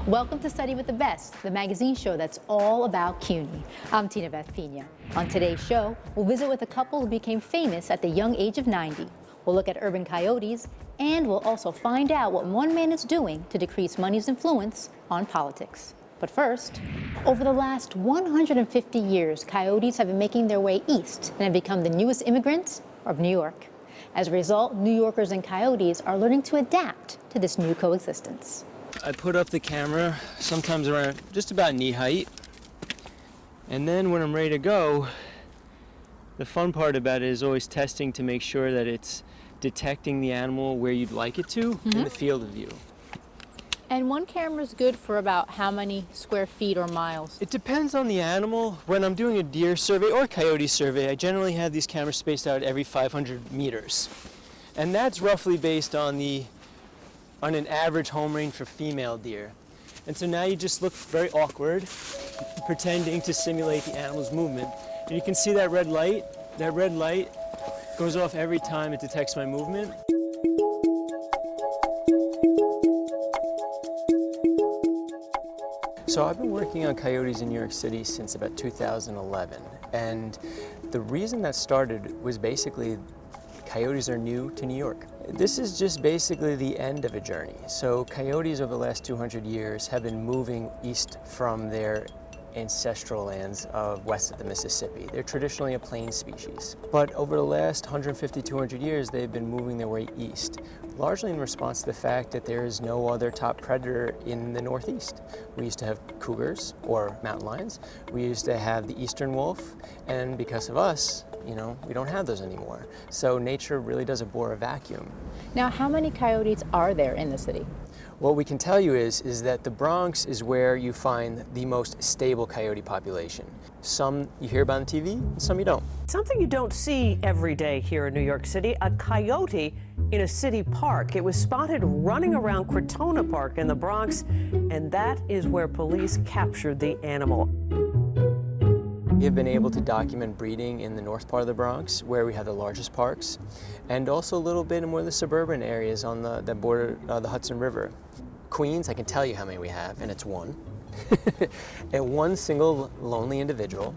Welcome to Study with the Best, the magazine show that's all about CUNY. I'm Tina Beth Pena. On today's show, we'll visit with a couple who became famous at the young age of 90. We'll look at urban coyotes, and we'll also find out what one man is doing to decrease money's influence on politics. But first, over the last 150 years, coyotes have been making their way east and have become the newest immigrants of New York. As a result, New Yorkers and coyotes are learning to adapt to this new coexistence. I put up the camera sometimes around just about knee height, and then when I'm ready to go, the fun part about it is always testing to make sure that it's detecting the animal where you'd like it to in the field of view. And one camera is good for about how many square feet or miles? It depends on the animal. When I'm doing a deer survey or coyote survey, I generally have these cameras spaced out every 500 meters. And that's roughly based on an average home range for female deer. And so now you just look very awkward, pretending to simulate the animal's movement. And you can see that red light. That red light goes off every time it detects my movement. So I've been working on coyotes in New York City since about 2011. And the reason that started was basically coyotes are new to New York. This is just basically the end of a journey. So coyotes over the last 200 years have been moving east from their ancestral lands of west of the Mississippi. They're traditionally a plains species. But over the last 150, 200 years, they've been moving their way east, largely in response to the fact that there is no other top predator in the Northeast. We used to have cougars, or mountain lions. We used to have the eastern wolf, and because of us, we don't have those anymore. So nature really does abhor a vacuum. Now, how many coyotes are there in the city? What we can tell you is that the Bronx is where you find the most stable coyote population. Some you hear about on TV, some you don't. Something you don't see every day here in New York City, a coyote in a city park. It was spotted running around Crotona Park in the Bronx, and that is where police captured the animal. We have been able to document breeding in the north part of the Bronx, where we have the largest parks, and also a little bit in more of the suburban areas on the border of the Hudson River. Queens, I can tell you how many we have, and it's one. And one single lonely individual.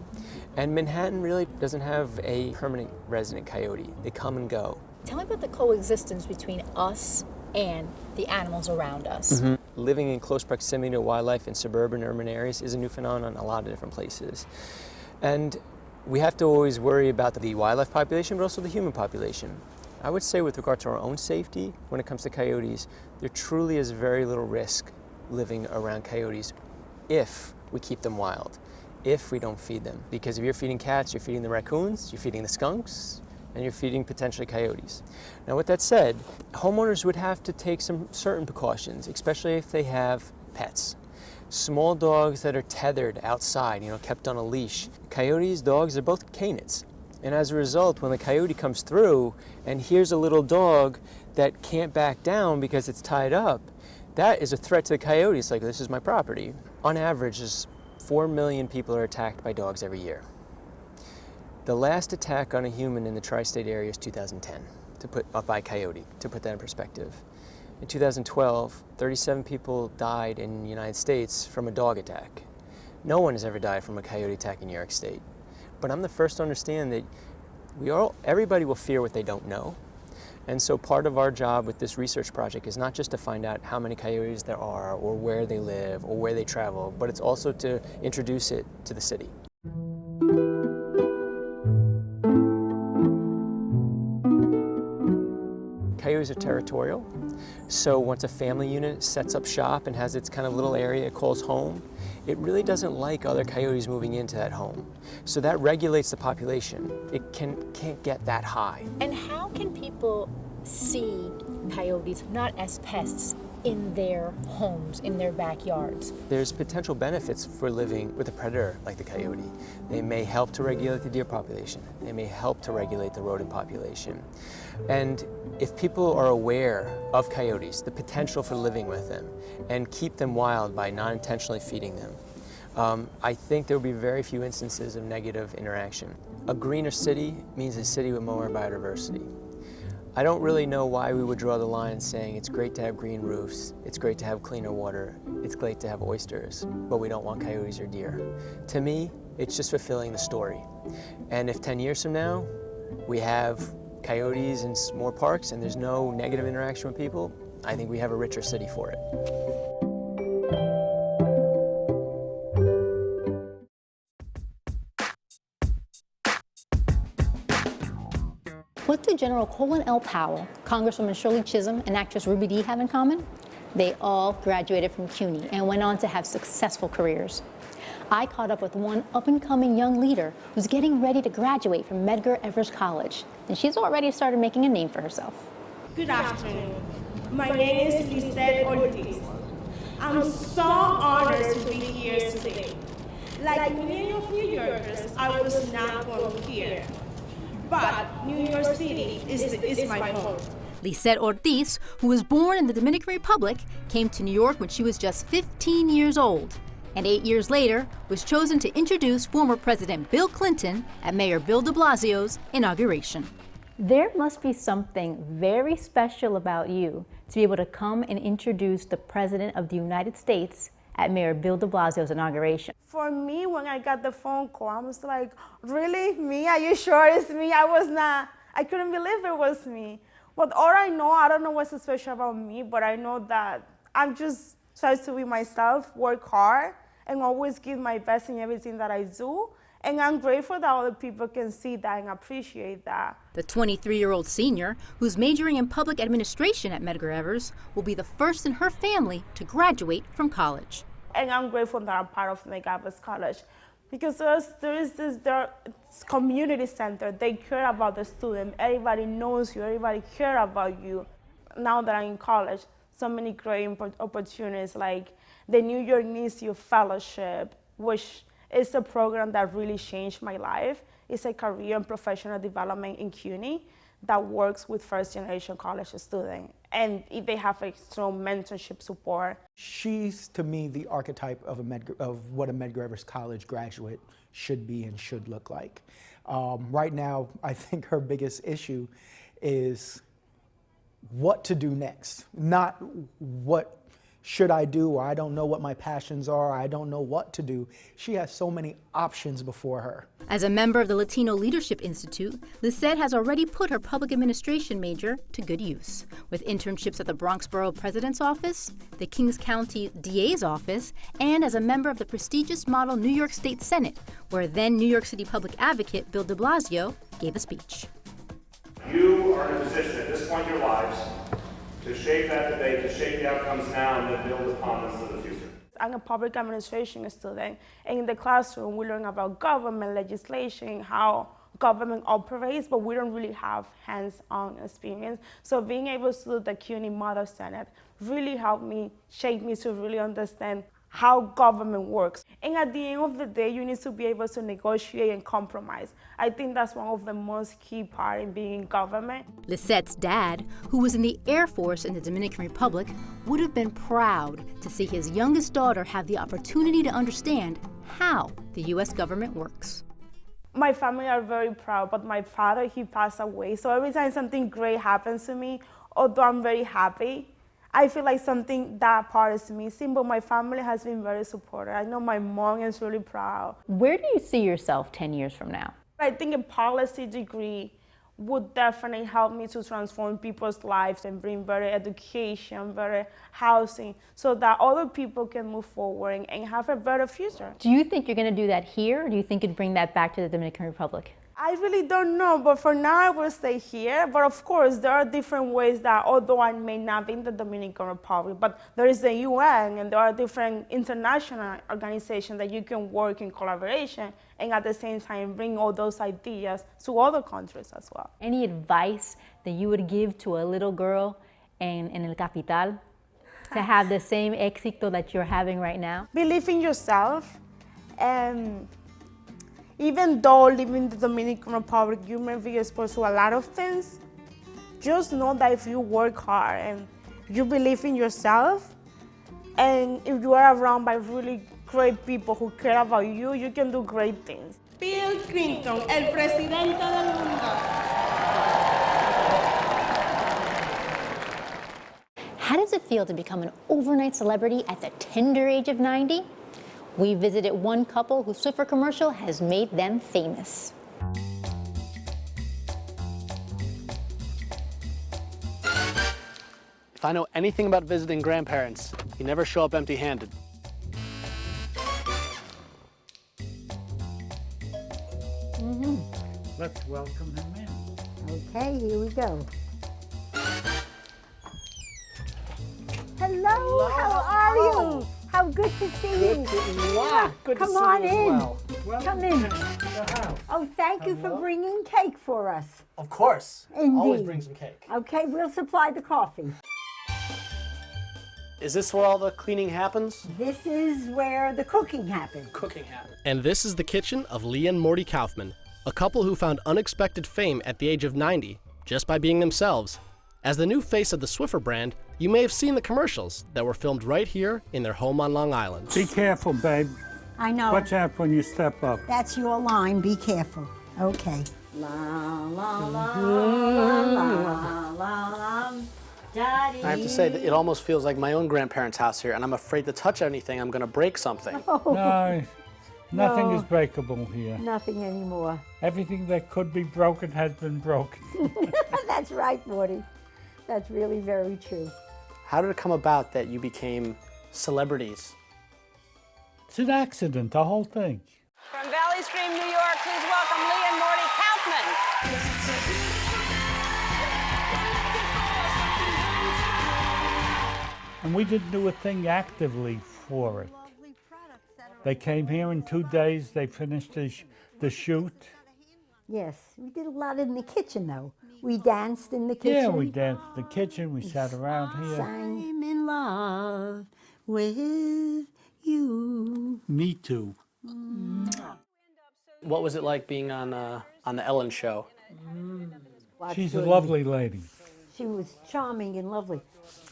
And Manhattan really doesn't have a permanent resident coyote. They come and go. Tell me about the coexistence between us and the animals around us. Living in close proximity to wildlife in suburban, urban areas is a new phenomenon in a lot of different places. And we have to always worry about the wildlife population, but also the human population. I would say with regard to our own safety, when it comes to coyotes, there truly is very little risk living around coyotes if we keep them wild, if we don't feed them. Because if you're feeding cats, you're feeding the raccoons, you're feeding the skunks, and you're feeding potentially coyotes. Now with that said, homeowners would have to take some certain precautions, especially if they have pets. Small dogs that are tethered outside, kept on a leash. Coyotes, dogs, they're both canids. And as a result, when the coyote comes through and here's a little dog that can't back down because it's tied up, that is a threat to the coyote. It's like, this is my property. On average, 4 million people are attacked by dogs every year. The last attack on a human in the tri-state area is 2010, by coyote, to put that in perspective. In 2012, 37 people died in the United States from a dog attack. No one has ever died from a coyote attack in New York State. But I'm the first to understand that everybody will fear what they don't know. And so part of our job with this research project is not just to find out how many coyotes there are or where they live or where they travel, but it's also to introduce it to the city. Coyotes are territorial. So once a family unit sets up shop and has its kind of little area it calls home, it really doesn't like other coyotes moving into that home. So that regulates the population. It can't get that high. And how can people see coyotes not as pests in their homes, in their backyards? There's potential benefits for living with a predator like the coyote. They may help to regulate the deer population. They may help to regulate the rodent population. And if people are aware of coyotes, the potential for living with them, and keep them wild by not intentionally feeding them, I think there will be very few instances of negative interaction. A greener city means a city with more biodiversity. I don't really know why we would draw the line saying it's great to have green roofs, it's great to have cleaner water, it's great to have oysters, but we don't want coyotes or deer. To me, it's just fulfilling the story. And if 10 years from now, we have coyotes in more parks and there's no negative interaction with people, I think we have a richer city for it. What do General Colin L. Powell, Congresswoman Shirley Chisholm, and actress Ruby Dee have in common? They all graduated from CUNY and went on to have successful careers. I caught up with one up-and-coming young leader who's getting ready to graduate from Medgar Evers College, and she's already started making a name for herself. Good afternoon. My name is Lisette Ortiz. I'm so honored to be here today. Like many of New Yorkers, I was not born here. But New York City is my home. Lisette Ortiz, who was born in the Dominican Republic, came to New York when she was just 15 years old, and 8 years later was chosen to introduce former President Bill Clinton at Mayor Bill de Blasio's inauguration. There must be something very special about you to be able to come and introduce the President of the United States at Mayor Bill de Blasio's inauguration. For me, when I got the phone call, I was like, really? Me? Are you sure it's me? I couldn't believe it was me. But all I know, I don't know what's so special about me, but I know that I'm just trying to be myself, work hard, and always give my best in everything that I do. And I'm grateful that other people can see that and appreciate that. The 23-year-old senior, who's majoring in public administration at Medgar Evers, will be the first in her family to graduate from college. And I'm grateful that I'm part of Medgar Evers College because there is this community center. They care about the student. Everybody knows you. Everybody cares about you. Now that I'm in college, so many great opportunities like the New York Needs You Fellowship, which is a program that really changed my life. It's a career and professional development in CUNY that works with first-generation college students. And they have a strong mentorship support. She's, to me, the archetype of what a Medgar Evers College graduate should be and should look like. Right now, I think her biggest issue is what to do next, not what should I do, or I don't know what my passions are, I don't know what to do. She has so many options before her. As a member of the Latino Leadership Institute, Lisette has already put her public administration major to good use, with internships at the Bronx Borough President's Office, the Kings County DA's office, and as a member of the prestigious Model New York State Senate, where then New York City Public Advocate Bill de Blasio gave a speech. You are in a position at this point in your lives to shape that debate, to shape the outcomes now, and then build upon them for the future. I'm a public administration student, and in the classroom we learn about government, legislation, how government operates, but we don't really have hands-on experience. So being able to do the CUNY Model Senate really helped me, shape me to really understand how government works. And at the end of the day, you need to be able to negotiate and compromise. I think that's one of the most key parts in being in government. Lisette's dad, who was in the Air Force in the Dominican Republic, would have been proud to see his youngest daughter have the opportunity to understand how the U.S. government works. My family are very proud, but my father, he passed away. So every time something great happens to me, although I'm very happy, I feel like that part is missing, but my family has been very supportive. I know my mom is really proud. Where do you see yourself 10 years from now? I think a policy degree would definitely help me to transform people's lives and bring better education, better housing, so that other people can move forward and have a better future. Do you think you're going to do that here, or do you think you'd bring that back to the Dominican Republic? I really don't know, but for now I will stay here. But of course, there are different ways that, although I may not be in the Dominican Republic, but there is the UN and there are different international organizations that you can work in collaboration and at the same time bring all those ideas to other countries as well. Any advice that you would give to a little girl in El Capital to have the same éxito that you're having right now? Believe in yourself, and even though living in the Dominican Republic, you may be exposed to a lot of things, just know that if you work hard and you believe in yourself, and if you are around by really great people who care about you, you can do great things. Bill Clinton, el presidente del mundo. How does it feel to become an overnight celebrity at the tender age of 90? We visited one couple whose Swiffer commercial has made them famous. If I know anything about visiting grandparents, you never show up empty-handed. Let's welcome him in. Okay, here we go. Hello, how are you? How good to see you. Good Come to see on you in. as well. Come in. The house. Oh, thank you for bringing cake for us. Of course. Indeed. Always bring some cake. Okay, we'll supply the coffee. Is this where all the cleaning happens? This is where the cooking happens. Cooking happens. And this is the kitchen of Lee and Morty Kaufman, a couple who found unexpected fame at the age of 90 just by being themselves. As the new face of the Swiffer brand, you may have seen the commercials that were filmed right here in their home on Long Island. Be careful, babe. I know. Watch out when you step up. That's your line. Be careful. Okay. La la la la la la la. Daddy. I have to say that it almost feels like my own grandparents' house here, and I'm afraid to touch anything. I'm going to break something. No, nothing No. is breakable here. Nothing anymore. Everything that could be broken has been broken. That's right, Morty. That's really very true. How did it come about that you became celebrities? It's an accident, the whole thing. From Valley Stream, New York, please welcome Lee and Morty Kaufman. And we didn't do a thing actively for it. They came here in 2 days, they finished the shoot. Yes, we did a lot in the kitchen, though. We danced in the kitchen. Yeah, we danced in the kitchen, we sat around here. Sang. I'm in love with you. Me too. What was it like being on the Ellen Show? She's a lovely lady. She was charming and lovely.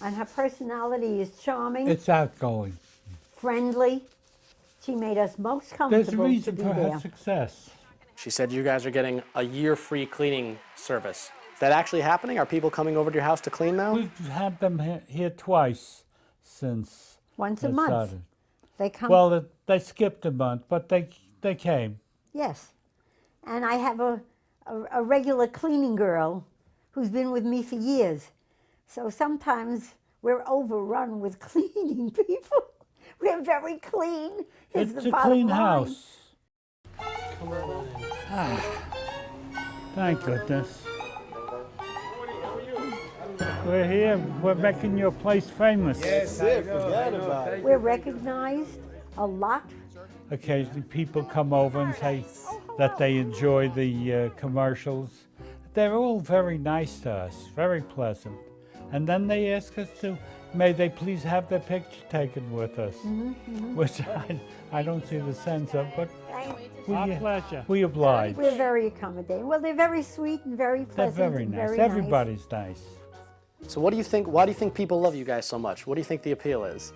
And her personality is charming, It's outgoing. friendly. She made us most There's a comfortable to reason be for her there. success. She said you guys are getting a year-free cleaning service. Is that actually happening? Are people coming over to your house to clean now? We've had them here twice since Once a it month. started. They come. Well, they skipped a month, but they came. Yes. And I have a regular cleaning girl who's been with me for years. So sometimes we're overrun with cleaning people. We're very clean. is It's the a bottom clean line. house. Thank goodness. We're here. We're making your place famous. We're recognized a lot. Occasionally people come over and say that they enjoy the commercials. They're all very nice to us, very pleasant. And then they ask us may they please have their picture taken with us, which I don't see the sense of, but our pleasure. We oblige. We're very accommodating. Well, they're very sweet and very They're pleasant. very and nice. very Everybody's nice. So what do you think? Why do you think people love you guys so much? What do you think the appeal is?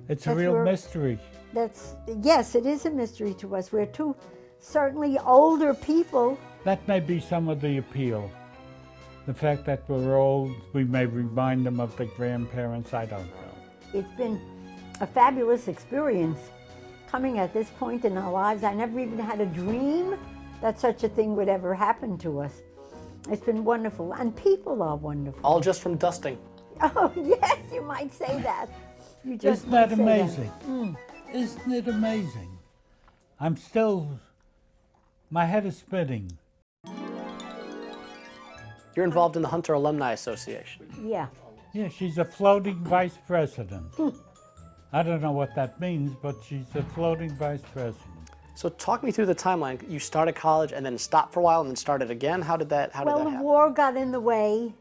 It's a That's real where- mystery. Yes, it is a mystery to us. We're two certainly older people. That may be some of the appeal. The fact that we're old, we may remind them of the grandparents, I don't know. It's been a fabulous experience coming at this point in our lives. I never even had a dream that such a thing would ever happen to us. It's been wonderful, and people are wonderful. All just from dusting. Oh, yes, you might say that. You just Isn't that might say amazing? Isn't it amazing? I'm still, my head is spinning. You're involved in the Hunter Alumni Association. Yeah. Yeah, she's a floating vice president. I don't know what that means, but she's a floating vice president. So talk me through the timeline. You started college and then stopped for a while and then started again. How did that Well, the happen? war got in the way.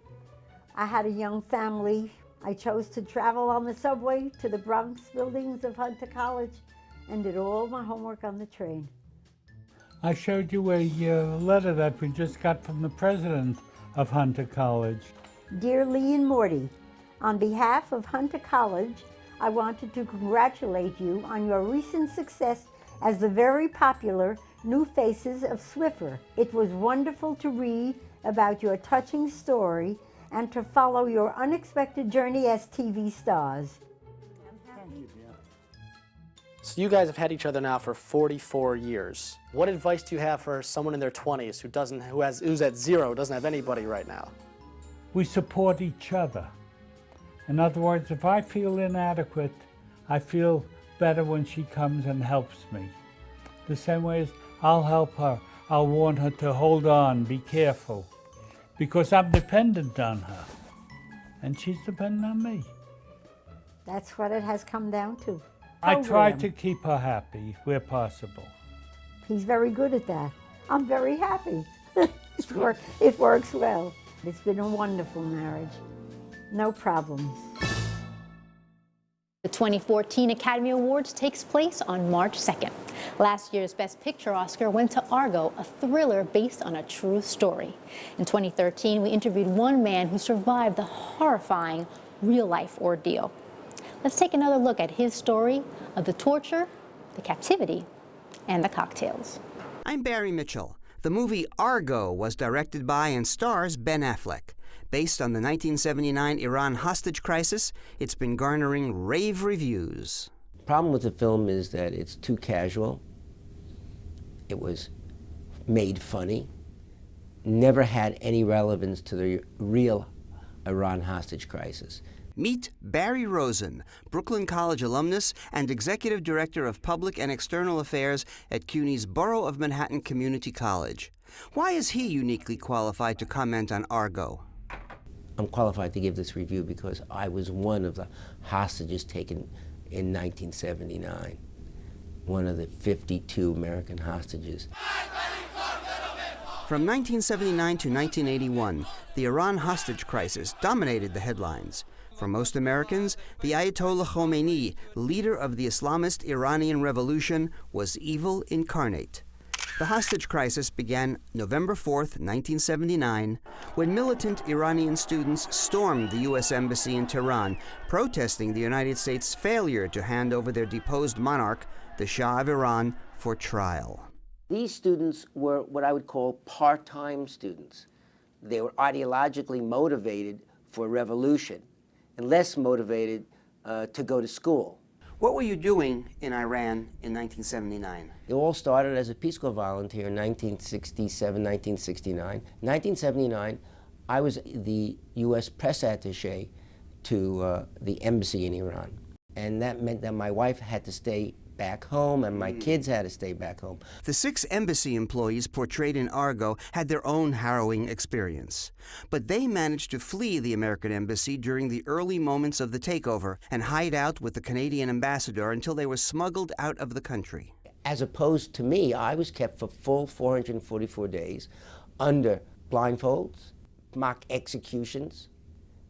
I had a young family. I chose to travel on the subway to the Bronx buildings of Hunter College and did all my homework on the train. I showed you a letter that we just got from the president of Hunter College. Dear Lee and Morty, on behalf of Hunter College, I wanted to congratulate you on your recent success as the very popular New Faces of Swiffer. It was wonderful to read about your touching story and to follow your unexpected journey as TV stars. So you guys have had each other now for 44 years. What advice do you have for someone in their 20s who's at zero, doesn't have anybody right now? We support each other. In other words, if I feel inadequate, I feel better when she comes and helps me. The same way as I'll help her. I'll warn her to hold on, be careful, because I'm dependent on her, and she's dependent on me. That's what it has come down to. I try to keep her happy where possible. He's very good at that. I'm very happy. It works well. It's been a wonderful marriage. No problems. The 2014 Academy Awards takes place on March 2nd. Last year's Best Picture Oscar went to Argo, a thriller based on a true story. In 2013, we interviewed one man who survived the horrifying real-life ordeal. Let's take another look at his story of the torture, the captivity, and the cocktails. I'm Barry Mitchell. The movie Argo was directed by and stars Ben Affleck. Based on the 1979 Iran hostage crisis, it's been garnering rave reviews. The problem with the film is that it's too casual. It was made funny, never had any relevance to the real Iran hostage crisis. Meet Barry Rosen, Brooklyn College alumnus and Executive Director of Public and External Affairs at CUNY's Borough of Manhattan Community College. Why is he uniquely qualified to comment on Argo? I'm qualified to give this review because I was one of the hostages taken in 1979, one of the 52 American hostages. From 1979 to 1981, the Iran hostage crisis dominated the headlines. For most Americans, the Ayatollah Khomeini, leader of the Islamist Iranian Revolution, was evil incarnate. The hostage crisis began November 4th, 1979, when militant Iranian students stormed the U.S. Embassy in Tehran, protesting the United States' failure to hand over their deposed monarch, the Shah of Iran, for trial. These students were what I would call part-time students. They were ideologically motivated for revolution and less motivated to go to school. What were you doing in Iran in 1979? It all started as a Peace Corps volunteer in 1967, 1969. In 1979, I was the U.S. press attaché to the embassy in Iran. And that meant that my wife had to stay back home and my kids had to stay back home. The 6 embassy employees portrayed in Argo had their own harrowing experience. But they managed to flee the American embassy during the early moments of the takeover and hide out with the Canadian ambassador until they were smuggled out of the country. As opposed to me, I was kept for full 444 days under blindfolds, mock executions.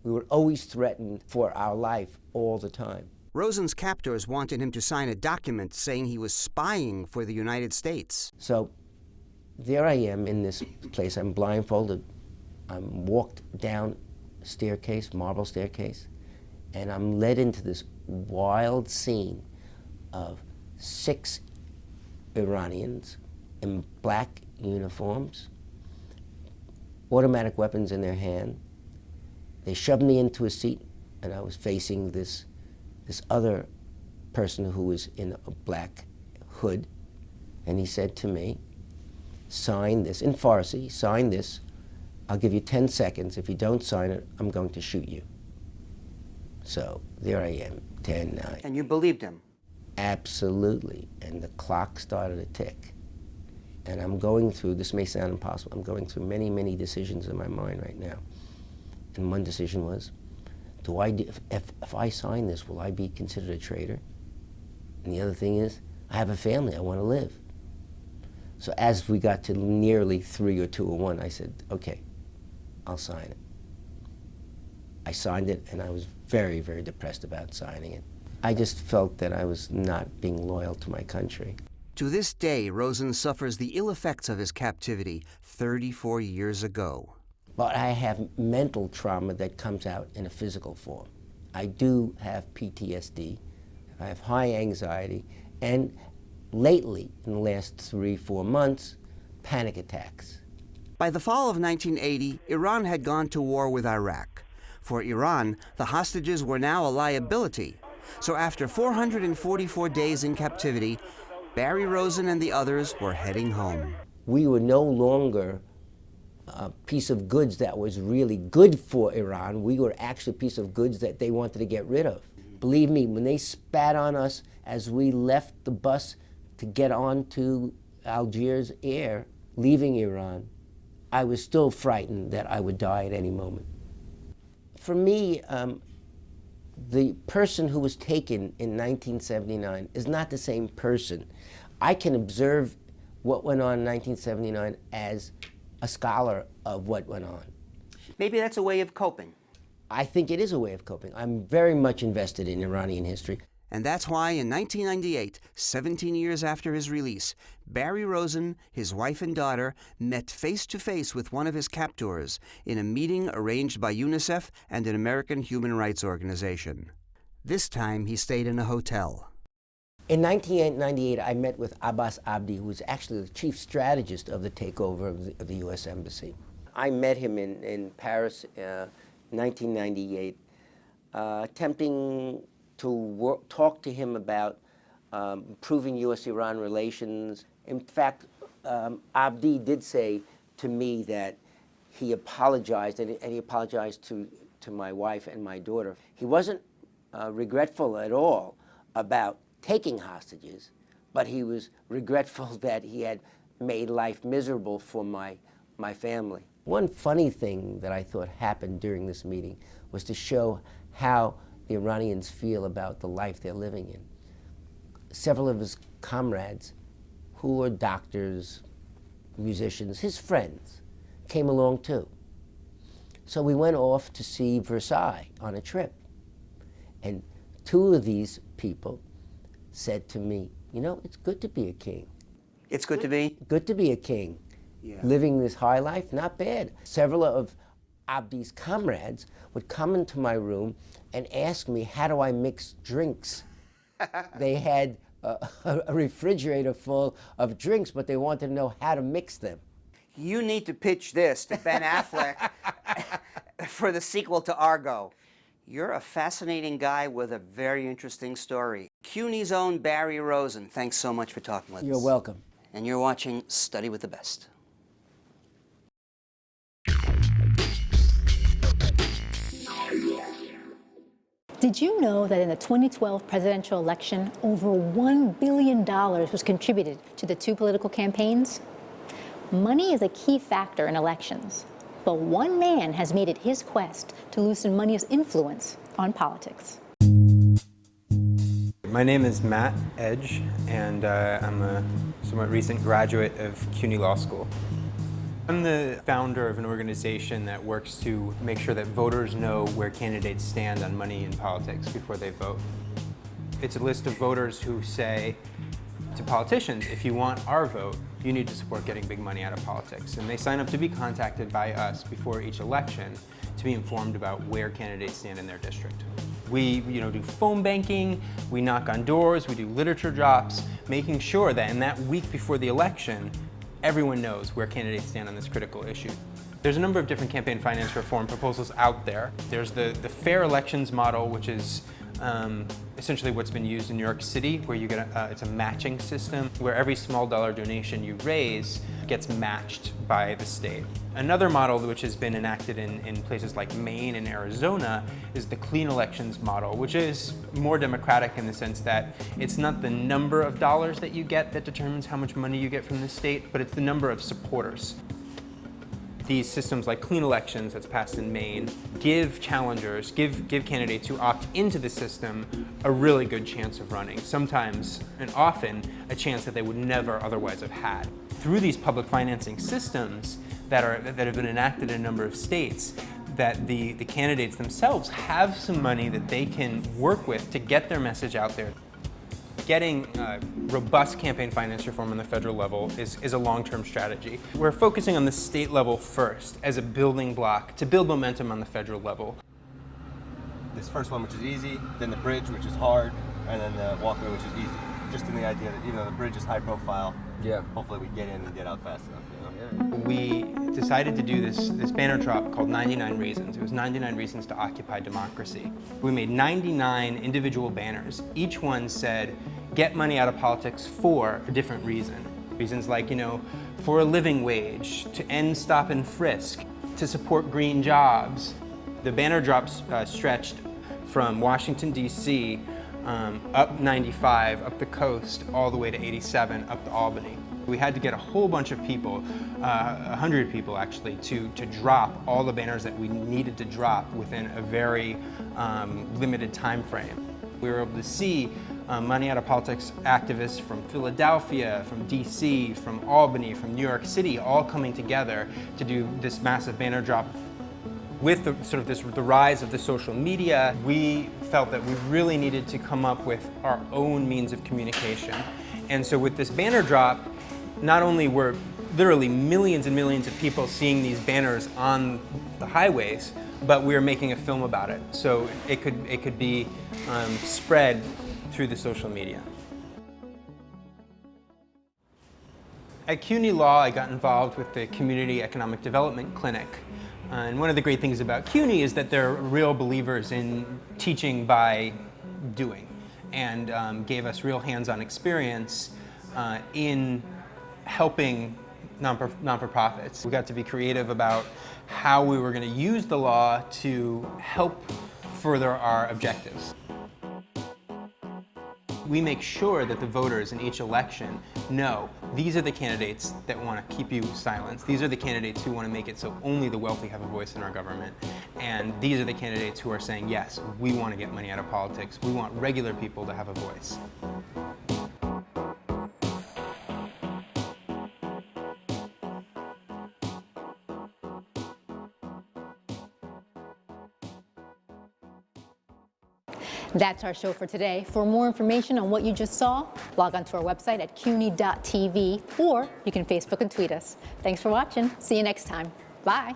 We were always threatened for our life all the time. Rosen's captors wanted him to sign a document saying he was spying for the United States. So there I am in this place. I'm blindfolded. I'm walked down a staircase, marble staircase, and I'm led into this wild scene of 6 Iranians in black uniforms, automatic weapons in their hand. They shoved me into a seat, and I was facing this other person who was in a black hood, and he said to me, sign this, in Farsi, sign this, I'll give you 10 seconds. If you don't sign it, I'm going to shoot you. So there I am, 10, 9. And you believed him? Absolutely, and the clock started to tick. And I'm going through, this may sound impossible, I'm going through many, many decisions in my mind right now. And one decision was, if I sign this, will I be considered a traitor? And the other thing is, I have a family, I want to live. So as we got to nearly 3 or 2 or 1, I said, okay, I'll sign it. I signed it, and I was very, very depressed about signing it. I just felt that I was not being loyal to my country. To this day, Rosen suffers the ill effects of his captivity 34 years ago. But I have mental trauma that comes out in a physical form. I do have PTSD, I have high anxiety, and lately, in the last 3-4 months, panic attacks. By the fall of 1980, Iran had gone to war with Iraq. For Iran, the hostages were now a liability. So after 444 days in captivity, Barry Rosen and the others were heading home. We were no longer a piece of goods that was really good for Iran. We were actually a piece of goods that they wanted to get rid of. Believe me, when they spat on us as we left the bus to get onto Algiers air, leaving Iran, I was still frightened that I would die at any moment. For me, the person who was taken in 1979 is not the same person. I can observe what went on in 1979 as a scholar of what went on. Maybe that's a way of coping. I think it is a way of coping. I'm very much invested in Iranian history. And that's why in 1998, 17 years after his release, Barry Rosen, his wife and daughter, met face-to-face with one of his captors in a meeting arranged by UNICEF and an American human rights organization. This time he stayed in a hotel. In 1998, I met with Abbas Abdi, who was actually the chief strategist of the takeover of the U.S. Embassy. I met him in Paris, 1998, attempting to talk to him about improving U.S.-Iran relations. In fact, Abdi did say to me that he apologized, and he apologized to my wife and my daughter. He wasn't regretful at all about taking hostages, but he was regretful that he had made life miserable for my family. One funny thing that I thought happened during this meeting was to show how the Iranians feel about the life they're living in. Several of his comrades, who were doctors, musicians, his friends, came along too. So we went off to see Versailles on a trip. And two of these people said to me, you know, it's good to be a king. It's good to be? Good to be a king. Yeah. Living this high life, not bad. Several of Abdi's comrades would come into my room and ask me, how do I mix drinks? They had a refrigerator full of drinks, but they wanted to know how to mix them. You need to pitch this to Ben Affleck for the sequel to Argo. You're a fascinating guy with a very interesting story. CUNY's own Barry Rosen, thanks so much for talking with us. You're welcome. And you're watching Study with the Best. Did you know that in the 2012 presidential election, over $1 billion was contributed to the two political campaigns? Money is a key factor in elections, but one man has made it his quest to loosen money's influence on politics. My name is Matt Edge, and I'm a somewhat recent graduate of CUNY Law School. I'm the founder of an organization that works to make sure that voters know where candidates stand on money in politics before they vote. It's a list of voters who say to politicians, if you want our vote, you need to support getting big money out of politics. And they sign up to be contacted by us before each election to be informed about where candidates stand in their district. We do phone banking, we knock on doors, we do literature drops, making sure that in that week before the election, everyone knows where candidates stand on this critical issue. There's a number of different campaign finance reform proposals out there. There's the fair elections model, which is essentially what's been used in New York City, where you get it's a matching system where every small dollar donation you raise gets matched by the state. Another model which has been enacted in places like Maine and Arizona is the clean elections model, which is more democratic in the sense that it's not the number of dollars that you get that determines how much money you get from the state, but it's the number of supporters. These systems like clean elections that's passed in Maine give challengers, give candidates who opt into the system a really good chance of running, sometimes and often a chance that they would never otherwise have had. Through these public financing systems that have been enacted in a number of states, that the candidates themselves have some money that they can work with to get their message out there. Getting robust campaign finance reform on the federal level is a long-term strategy. We're focusing on the state level first as a building block to build momentum on the federal level. This first one, which is easy, then the bridge, which is hard, and then the walkway, which is easy. just in the idea that, you know, the bridge is high profile. Yeah. Hopefully we get in and get out fast enough, you know? We decided to do this banner drop called 99 Reasons. It was 99 Reasons to Occupy Democracy. We made 99 individual banners. Each one said, get money out of politics for a different reason. Reasons like, you know, for a living wage, to end stop and frisk, to support green jobs. The banner drops stretched from Washington, D.C., up 95, up the coast, all the way to 87, up to Albany. We had to get a whole bunch of people, 100 people actually, to drop all the banners that we needed to drop within a very limited time frame. We were able to see money out of politics activists from Philadelphia, from DC, from Albany, from New York City, all coming together to do this massive banner drop. With the rise of the social media, we felt that we really needed to come up with our own means of communication. And so with this banner drop, not only were literally millions and millions of people seeing these banners on the highways, but we were making a film about it. So it could be spread through the social media. At CUNY Law, I got involved with the Community Economic Development Clinic. And one of the great things about CUNY is that they're real believers in teaching by doing, and gave us real hands-on experience in helping non-for-profits. We got to be creative about how we were going to use the law to help further our objectives. We make sure that the voters in each election know these are the candidates that want to keep you silenced. These are the candidates who want to make it so only the wealthy have a voice in our government. And these are the candidates who are saying, yes, we want to get money out of politics. We want regular people to have a voice. That's our show for today. For more information on what you just saw, log on to our website at cuny.tv, or you can Facebook and tweet us. Thanks for watching. See you next time. Bye.